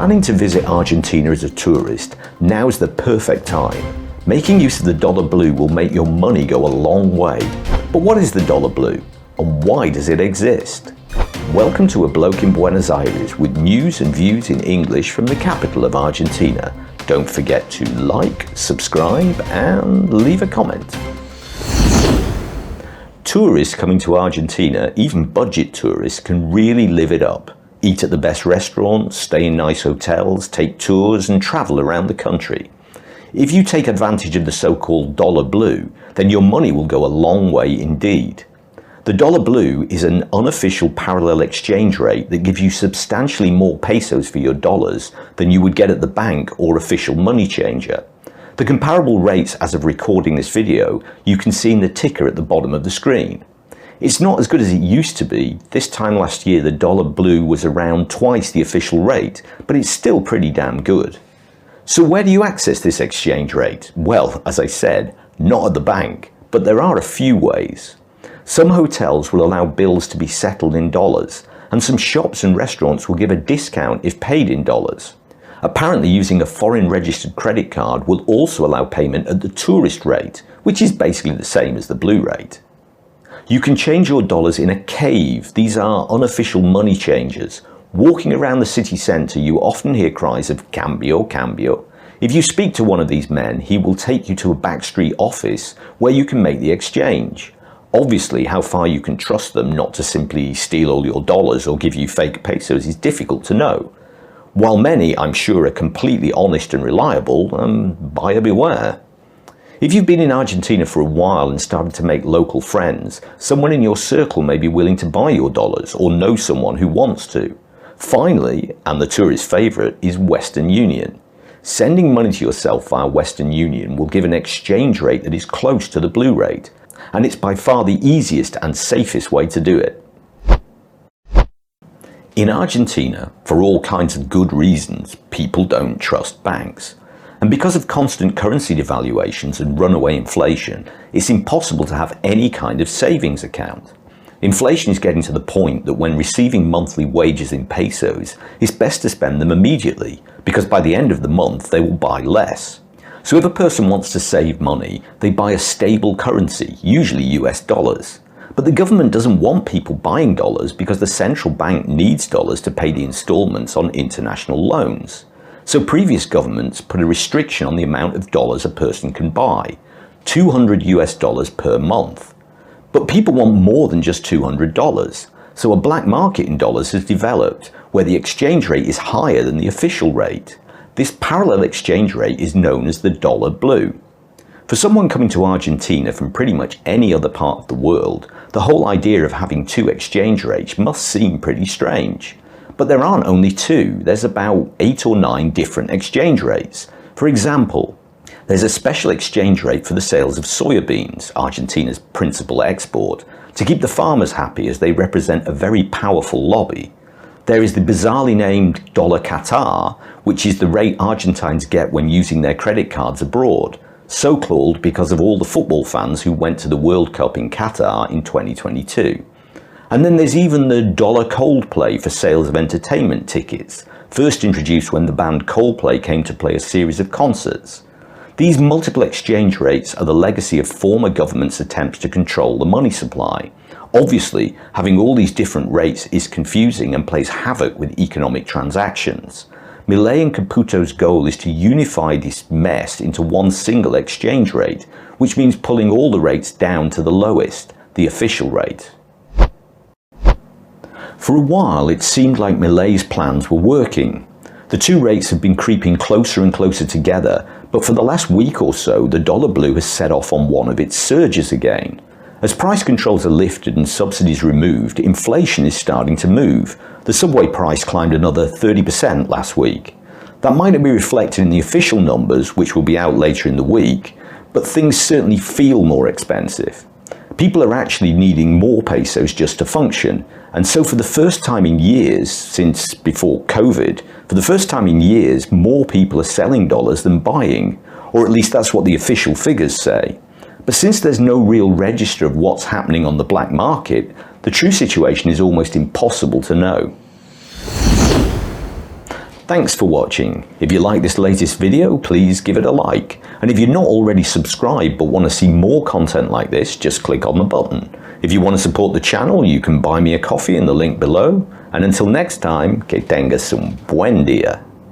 planning to visit Argentina as a tourist, now's the perfect time. Making use of the dollar blue will make your money go a long way. But what is the dollar blue? And why does it exist? Welcome to A Bloke in Buenos Aires with news and views in English from the capital of Argentina. Don't forget to like, subscribe and leave a comment. Tourists coming to Argentina, even budget tourists, can really live it up. Eat at the best restaurants, stay in nice hotels, take tours and travel around the country. If you take advantage of the so-called dollar blue, then your money will go a long way indeed. The dollar blue is an unofficial parallel exchange rate that gives you substantially more pesos for your dollars than you would get at the bank or official money changer. The comparable rates as of recording this video you can see in the ticker at the bottom of the screen. It's not as good as it used to be. This time last year the dollar blue was around twice the official rate, but it's still pretty damn good. So where do you access this exchange rate? Well, as I said, not at the bank, but there are a few ways. Some hotels will allow bills to be settled in dollars, and some shops and restaurants will give a discount if paid in dollars. Apparently using a foreign registered credit card will also allow payment at the tourist rate, which is basically the same as the blue rate. You can change your dollars in a cave. These are unofficial money changers. Walking around the city centre, you often hear cries of cambio, cambio. If you speak to one of these men, he will take you to a backstreet office where you can make the exchange. Obviously, how far you can trust them not to simply steal all your dollars or give you fake pesos is difficult to know. While many, I'm sure, are completely honest and reliable, buyer beware. If you've been in Argentina for a while and started to make local friends, someone in your circle may be willing to buy your dollars or know someone who wants to. Finally, and the tourist favourite, is Western Union. Sending money to yourself via Western Union will give an exchange rate that is close to the blue rate, and it's by far the easiest and safest way to do it. In Argentina, for all kinds of good reasons, people don't trust banks. And because of constant currency devaluations and runaway inflation, it's impossible to have any kind of savings account. Inflation is getting to the point that when receiving monthly wages in pesos, it's best to spend them immediately, because by the end of the month they will buy less. So if a person wants to save money, they buy a stable currency, usually US dollars. But the government doesn't want people buying dollars because the central bank needs dollars to pay the installments on international loans. So previous governments put a restriction on the amount of dollars a person can buy, $200 US per month. But people want more than just $200, so a black market in dollars has developed where the exchange rate is higher than the official rate. This parallel exchange rate is known as the dollar blue. For someone coming to Argentina from pretty much any other part of the world, the whole idea of having two exchange rates must seem pretty strange. But there aren't only two, there's about 8 or 9 different exchange rates. For example, there's a special exchange rate for the sales of soybeans, Argentina's principal export, to keep the farmers happy as they represent a very powerful lobby. There is the bizarrely named dollar Qatar, which is the rate Argentines get when using their credit cards abroad, so called because of all the football fans who went to the World Cup in Qatar in 2022. And then there's even the dollar Coldplay for sales of entertainment tickets, first introduced when the band Coldplay came to play a series of concerts. These multiple exchange rates are the legacy of former governments' attempts to control the money supply. Obviously, having all these different rates is confusing and plays havoc with economic transactions. Milei and Caputo's goal is to unify this mess into one single exchange rate, which means pulling all the rates down to the lowest, the official rate. For a while, it seemed like Milei's plans were working. The two rates have been creeping closer and closer together, but for the last week or so, the dollar blue has set off on one of its surges again. As price controls are lifted and subsidies removed, inflation is starting to move. The subway price climbed another 30% last week. That might not be reflected in the official numbers, which will be out later in the week, but things certainly feel more expensive. People are actually needing more pesos just to function, and so for the first time in years, since before COVID, for the first time in years, more people are selling dollars than buying, or at least that's what the official figures say. But since there's no real register of what's happening on the black market, the true situation is almost impossible to know. Thanks for watching. If you like this latest video, please give it a like. And if you're not already subscribed but want to see more content like this, just click on the button. If you want to support the channel, you can buy me a coffee in the link below. And until next time, que tengas un buen día.